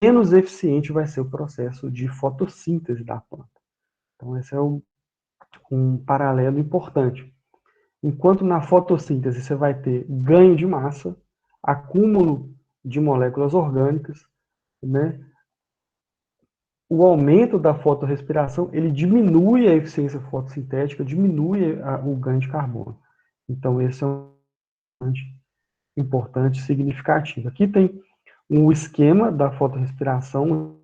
menos eficiente vai ser o processo de fotossíntese da planta. Então, esse é um paralelo importante. Enquanto na fotossíntese você vai ter ganho de massa, acúmulo de moléculas orgânicas, né? O aumento da fotorrespiração, ele diminui a eficiência fotossintética, diminui o ganho de carbono. Então, esse é um importante, significativo. Aqui tem um esquema da fotorrespiração,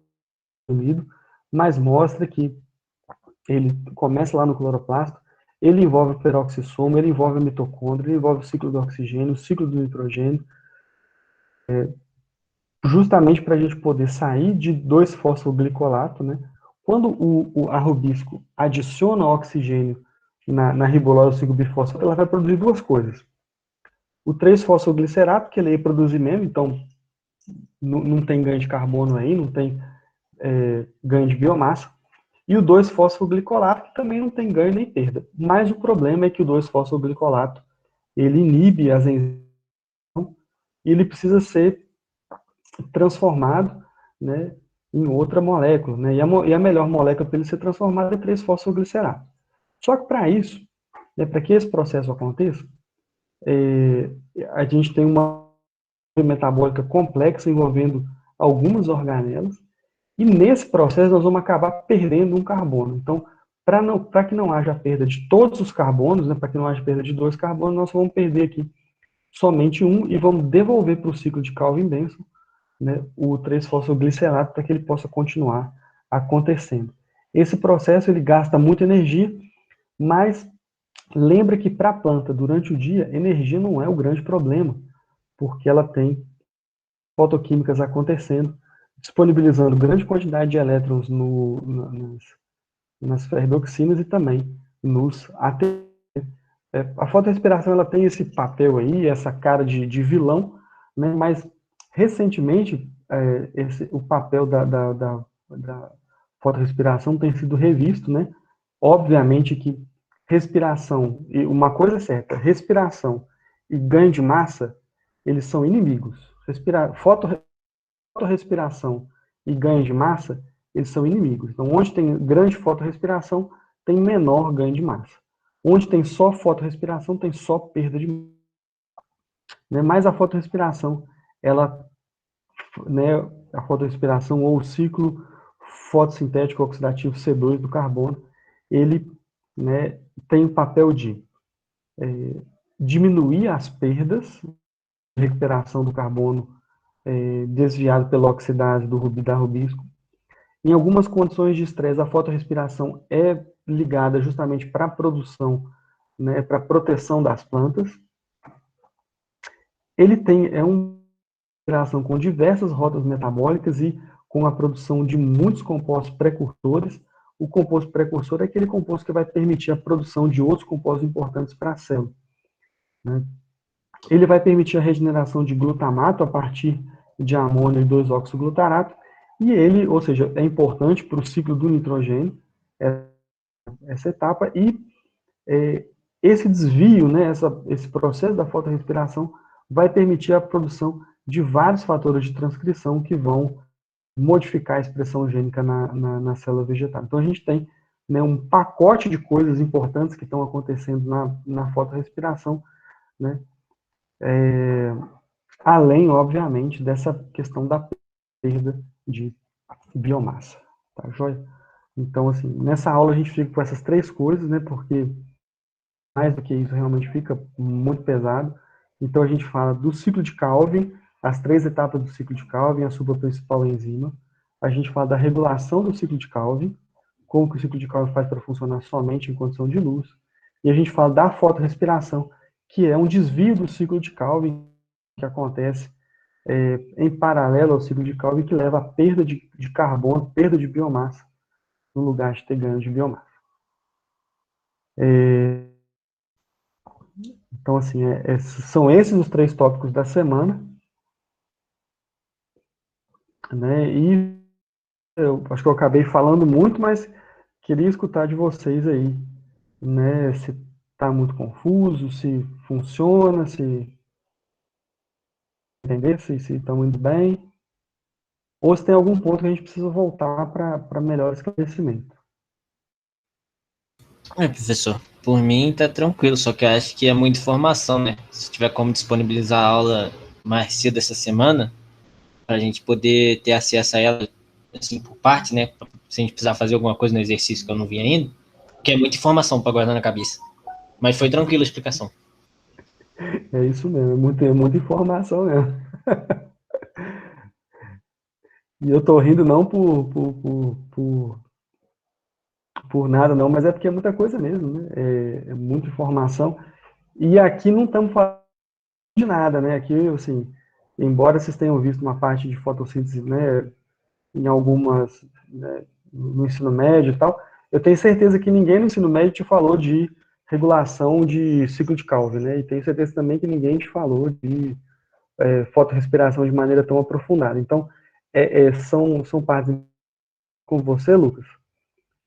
mas mostra que ele começa lá no cloroplasto, ele envolve o peroxissoma, ele envolve a mitocôndria, ele envolve o ciclo do oxigênio, o ciclo do nitrogênio, justamente para a gente poder sair de 2-fosfoglicolato, né? Quando a rubisco adiciona oxigênio na ribulose 5-bifosfato, ela vai produzir duas coisas. O 3-fosfoglicerato, que ele ia produzir mesmo, então não tem ganho de carbono aí, não tem ganho de biomassa. E o 2-fosfoglicolato, que também não tem ganho nem perda. Mas o problema é que o 2-fosfoglicolato, ele inibe as enzimas e ele precisa ser transformado, né, em outra molécula. Né, e a melhor molécula para ele ser transformado é 3-fosfoglicerato. Só que para isso, né, para que esse processo aconteça, a gente tem uma metabólica complexa envolvendo algumas organelas, E nesse processo nós vamos acabar perdendo um carbono. Então, para que não haja perda de todos os carbonos, né, para que não haja perda de 2 carbonos, nós vamos perder aqui somente um e vamos devolver para o ciclo de Calvin-Benson, né, o 3-fosfoglicerato para que ele possa continuar acontecendo. Esse processo ele gasta muita energia, mas lembra que para a planta, durante o dia, energia não é o grande problema, porque ela tem fotoquímicas acontecendo, disponibilizando grande quantidade de elétrons nas ferredoxinas e também nos ATP. A fotorrespiração ela tem esse papel aí, essa cara de vilão, né, mas recentemente o papel da fotorrespiração tem sido revisto, né? Obviamente que respiração, e uma coisa é certa, respiração e ganho de massa, eles são inimigos. Fotorrespiração e ganho de massa, eles são inimigos. Então, onde tem grande fotorrespiração, tem menor ganho de massa. Onde tem só fotorrespiração, tem só perda de massa. Né? Mas a fotorrespiração, ela, né, a fotorrespiração ou o ciclo fotossintético oxidativo C2 do carbono, ele, né, tem o papel de diminuir as perdas de recuperação do carbono desviado pela oxidase da rubisco. Em algumas condições de estresse, a fotorrespiração é ligada justamente para a produção, né, para a proteção das plantas. Ele é uma respiração com diversas rotas metabólicas e com a produção de muitos compostos precursores. O composto precursor é aquele composto que vai permitir a produção de outros compostos importantes para a célula. Né? Ele vai permitir a regeneração de glutamato a partir de amônio e 2-oxoglutarato, e ele, ou seja, é importante para o ciclo do nitrogênio, essa etapa, e esse desvio, né, esse processo da fotorrespiração vai permitir a produção de vários fatores de transcrição que vão modificar a expressão gênica na célula vegetal. Então, a gente tem, né, um pacote de coisas importantes que estão acontecendo na fotorrespiração, né, além, obviamente, dessa questão da perda de biomassa. Tá, joia? Então, assim, nessa aula a gente fica com essas 3 coisas, né, porque mais do que isso realmente fica muito pesado. Então, a gente fala do ciclo de Calvin, as 3 etapas do ciclo de Calvin, a sua principal enzima. A gente fala da regulação do ciclo de Calvin, como que o ciclo de Calvin faz para funcionar somente em condição de luz. E a gente fala da fotorrespiração, que é um desvio do ciclo de Calvin que acontece em paralelo ao ciclo de Calvin, que leva à perda de carbono, perda de biomassa, no lugar de ter ganho de biomassa. Então, assim, são esses os 3 tópicos da semana, né? E eu acho que eu acabei falando muito, mas queria escutar de vocês aí, né? Se está muito confuso, se funciona, se entender, se estão indo bem, ou se tem algum ponto que a gente precisa voltar para melhor esclarecimento. Professor, por mim tá tranquilo, só que eu acho que é muita informação, né? Se tiver como disponibilizar a aula mais cedo essa semana, para a gente poder ter acesso a ela, assim, por parte, né? Se a gente precisar fazer alguma coisa no exercício que eu não vi ainda, porque é muita informação para guardar na cabeça. Mas foi tranquila a explicação. É isso mesmo, é muita informação mesmo. E eu tô rindo não por nada, não, mas é porque é muita coisa mesmo, né? É muita informação. E aqui não estamos falando de nada, né? Aqui, assim, embora vocês tenham visto uma parte de fotossíntese, né, em algumas, né, no ensino médio e tal, eu tenho certeza que ninguém no ensino médio te falou de regulação de ciclo de Calvin, né? E tenho certeza também que ninguém te falou de fotorrespiração de maneira tão aprofundada. Então, são partes com você, Lucas.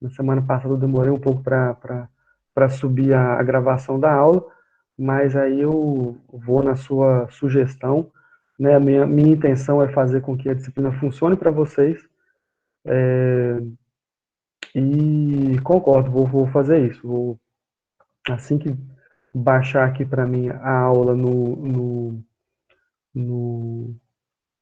Na semana passada eu demorei um pouco para subir a gravação da aula, mas aí eu vou na sua sugestão, né? A minha intenção é fazer com que a disciplina funcione para vocês, e concordo, vou fazer isso. Assim que baixar aqui para mim a aula no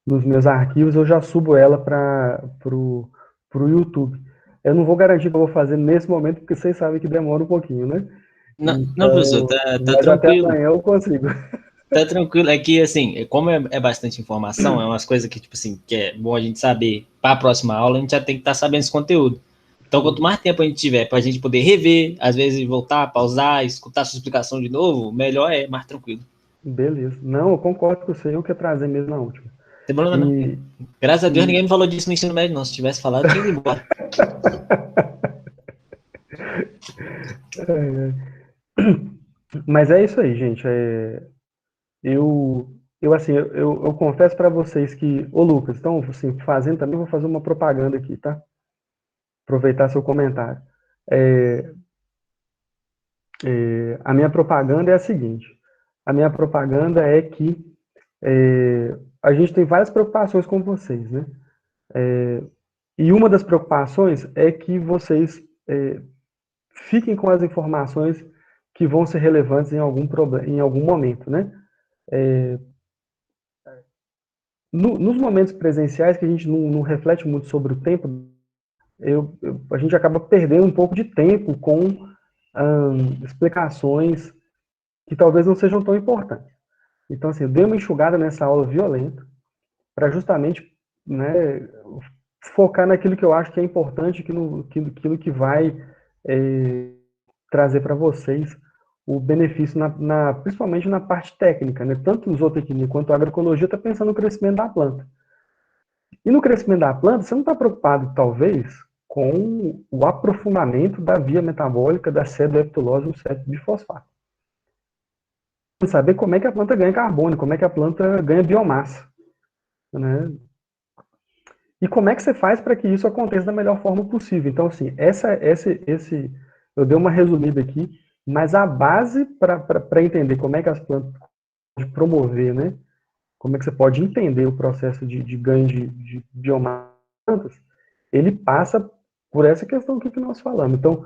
nos meus arquivos, eu já subo ela para o YouTube. Eu não vou garantir que eu vou fazer nesse momento, porque vocês sabem que demora um pouquinho, né? Não, não, professor, Então, tá mas até tranquilo. amanhã eu consigo. Tá tranquilo. É que, assim, como é bastante informação, é umas coisas que, tipo assim, que é bom a gente saber para a próxima aula, a gente já tem que estar sabendo esse conteúdo. Então, quanto mais tempo a gente tiver para a gente poder rever, às vezes voltar, pausar, escutar a sua explicação de novo, melhor é, mais tranquilo. Beleza. Não, eu concordo com você, eu que ia trazer mesmo na última. Não tem problema, não. E, Graças a Deus, e ninguém me falou disso no ensino médio, não. Se tivesse falado, eu tinha ido embora. mas é isso aí, gente. Eu, assim, eu confesso para vocês que, ô Lucas, então, assim, fazendo também, vou fazer uma propaganda aqui, tá? Aproveitar seu comentário. É, a minha propaganda é a seguinte: a minha propaganda é que a gente tem várias preocupações com vocês, né? E uma das preocupações é que vocês fiquem com as informações que vão ser relevantes em algum momento, né? Nos momentos presenciais, que a gente não reflete muito sobre o tempo, a gente acaba perdendo um pouco de tempo com explicações que talvez não sejam tão importantes. Então, assim, eu dei uma enxugada nessa aula violenta para justamente, né, focar naquilo que eu acho que é importante, aquilo que vai trazer para vocês o benefício, principalmente na parte técnica, né? Tanto o zootecnia quanto a agroecologia está pensando no crescimento da planta. E no crescimento da planta, você não está preocupado, talvez, com o aprofundamento da via metabólica da cedoeptilose no septo de fosfato. Saber como é que a planta ganha carbono, como é que a planta ganha biomassa, né? E como é que você faz para que isso aconteça da melhor forma possível? Então, assim, eu dei uma resumida aqui, mas a base para entender como é que as plantas podem promover, né? Como é que você pode entender o processo de ganho de biomassa, ele passa por essa questão que nós falamos. Então,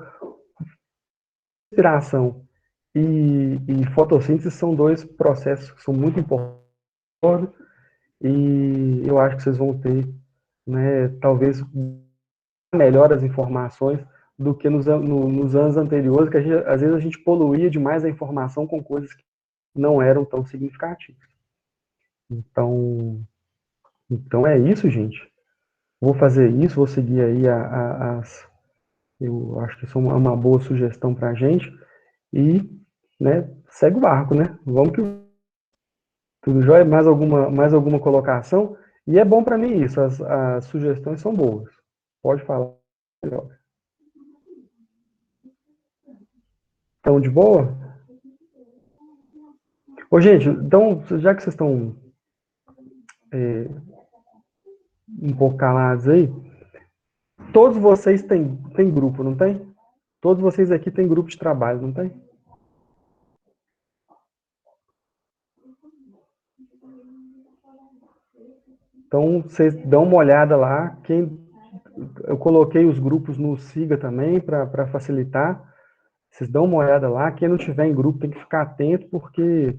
respiração e fotossíntese são dois processos que são muito importantes e eu acho que vocês vão ter, né, talvez melhor as informações do que nos anos anteriores, que às vezes a gente poluía demais a informação com coisas que não eram tão significativas. Então é isso, gente. Vou fazer isso, vou seguir aí eu acho que isso é uma boa sugestão para a gente e, né, segue o barco, né? Vamos que tudo jóia. Mais alguma colocação? E é bom para mim isso, as sugestões são boas. Pode falar. Estão de boa? Ô, gente, então, já que vocês estão um pouco calados aí, todos vocês têm grupo, não tem? Todos vocês aqui têm grupo de trabalho, não tem? Então, vocês dão uma olhada lá. Eu coloquei os grupos no Siga também, para facilitar. Vocês dão uma olhada lá. Quem não tiver em grupo tem que ficar atento, porque,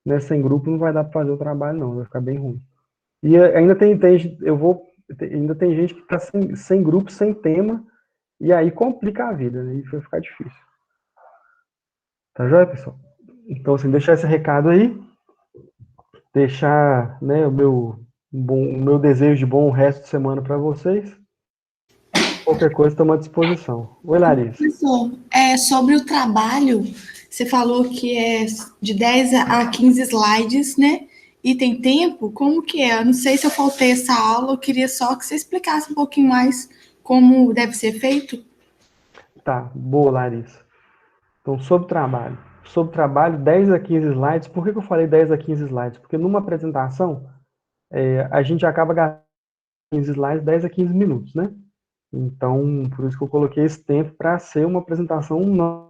né, sem grupo não vai dar para fazer o trabalho, não. Vai ficar bem ruim. E ainda ainda tem gente que está sem grupo, sem tema, e aí complica a vida, né? E vai ficar difícil. Tá joia, pessoal? Então, assim, deixar esse recado aí, deixar, né, o meu desejo de bom resto de semana para vocês. Qualquer coisa, estamos à disposição. Oi, Larissa. Professor, sobre o trabalho, você falou que é de 10 a 15 slides, né? E tem tempo? Como que é? Eu não sei se eu faltei essa aula, eu queria só que você explicasse um pouquinho mais como deve ser feito. Tá, boa, Larissa. Então, sobre trabalho. Sobre trabalho, 10 a 15 slides. Por que eu falei 10 a 15 slides? Porque numa apresentação, a gente acaba gastando 15 slides, 10 a 15 minutos, né? Então, por isso que eu coloquei esse tempo para ser uma apresentação não.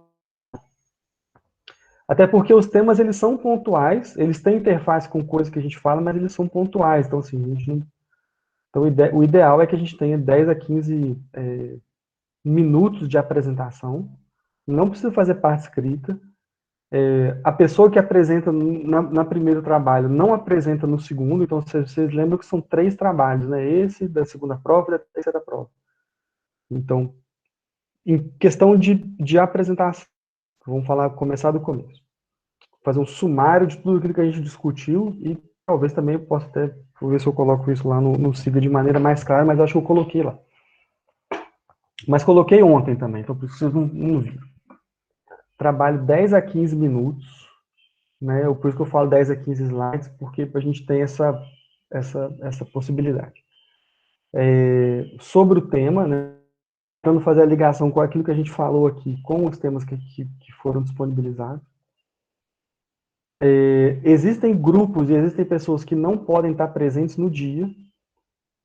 Até porque os temas, eles são pontuais, eles têm interface com coisas que a gente fala, mas eles são pontuais. Então, assim, a gente não... Então, o ideal é que a gente tenha 10 a 15 minutos de apresentação. Não precisa fazer parte escrita. A pessoa que apresenta na primeiro trabalho não apresenta no segundo, então vocês lembram que são 3 trabalhos, né? Esse, da segunda prova e da terceira prova. Então, em questão de apresentação, vamos começar do começo. Fazer um sumário de tudo aquilo que a gente discutiu e talvez também eu possa até, vou ver se eu coloco isso lá no SIGA de maneira mais clara, mas acho que eu coloquei lá. Mas coloquei ontem também, então por isso vocês não viram. Trabalho 10 a 15 minutos, né? Por isso que eu falo 10 a 15 slides, porque a gente tem essa possibilidade. Sobre o tema, né? Tentando fazer a ligação com aquilo que a gente falou aqui, com os temas que foram disponibilizados. Existem grupos e existem pessoas que não podem estar presentes no dia,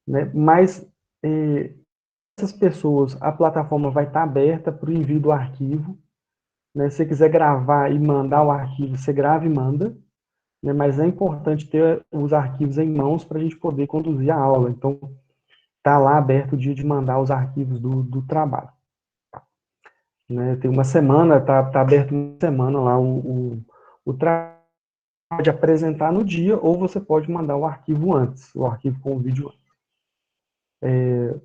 né? Mas essas pessoas, a plataforma vai estar aberta para o envio do arquivo, né? Se você quiser gravar e mandar o arquivo, você grava e manda, né? Mas é importante ter os arquivos em mãos para a gente poder conduzir a aula. Então, está lá aberto o dia de mandar os arquivos do trabalho. Né? Tem uma semana, está aberto uma semana lá o trabalho pode apresentar no dia, ou você pode mandar o arquivo antes, o arquivo com o vídeo antes.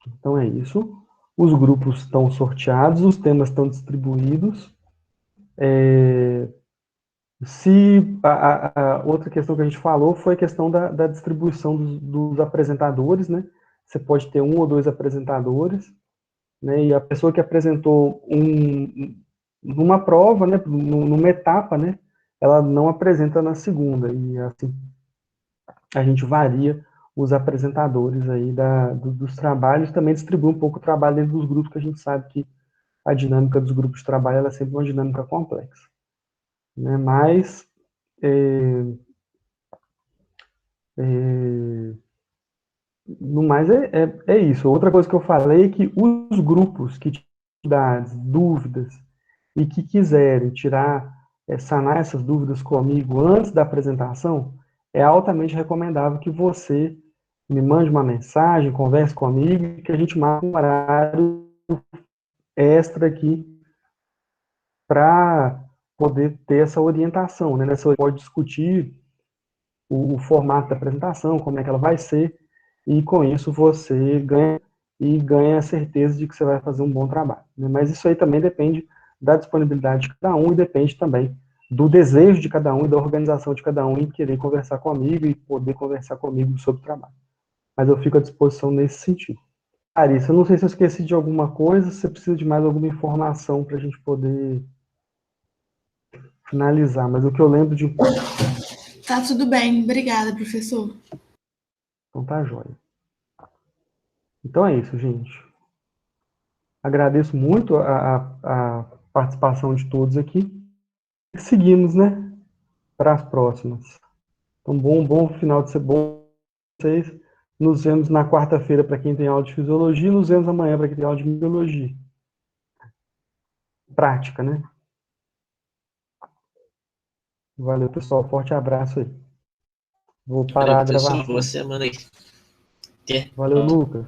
Então é isso. Os grupos estão sorteados, os temas estão distribuídos. A outra questão que a gente falou foi a questão da distribuição dos apresentadores, né? Você pode ter 1 ou 2 apresentadores, né? E a pessoa que apresentou numa prova, né? Numa etapa, né? Ela não apresenta na segunda, e assim a gente varia os apresentadores aí dos trabalhos, também distribui um pouco o trabalho dentro dos grupos, que a gente sabe que a dinâmica dos grupos de trabalho ela é sempre uma dinâmica complexa. Né? Mas, no mais, é isso. Outra coisa que eu falei é que os grupos que tiverem dúvidas e que quiserem sanar essas dúvidas comigo antes da apresentação, é altamente recomendável que você me mande uma mensagem, converse comigo, que a gente marque um horário extra aqui para poder ter essa orientação, né? Você pode discutir o formato da apresentação, como é que ela vai ser, e com isso você ganha a certeza de que você vai fazer um bom trabalho. Né? Mas isso aí também depende da disponibilidade de cada um e depende também do desejo de cada um e da organização de cada um em querer conversar comigo e poder conversar comigo sobre o trabalho. Mas eu fico à disposição nesse sentido. Larissa, eu não sei se eu esqueci de alguma coisa, se você precisa de mais alguma informação para a gente poder finalizar, mas o que eu lembro de... Tá tudo bem, obrigada, professor. Então tá jóia. Então é isso, gente. Agradeço muito a participação de todos aqui. Seguimos, né, para as próximas. Então, bom final de semana para vocês. Nos vemos na quarta-feira para quem tem aula de fisiologia e nos vemos amanhã para quem tem aula de biologia. Prática, né? Valeu, pessoal. Forte abraço aí. Vou parar a gravação. Boa semana aí. Valeu, Lucas.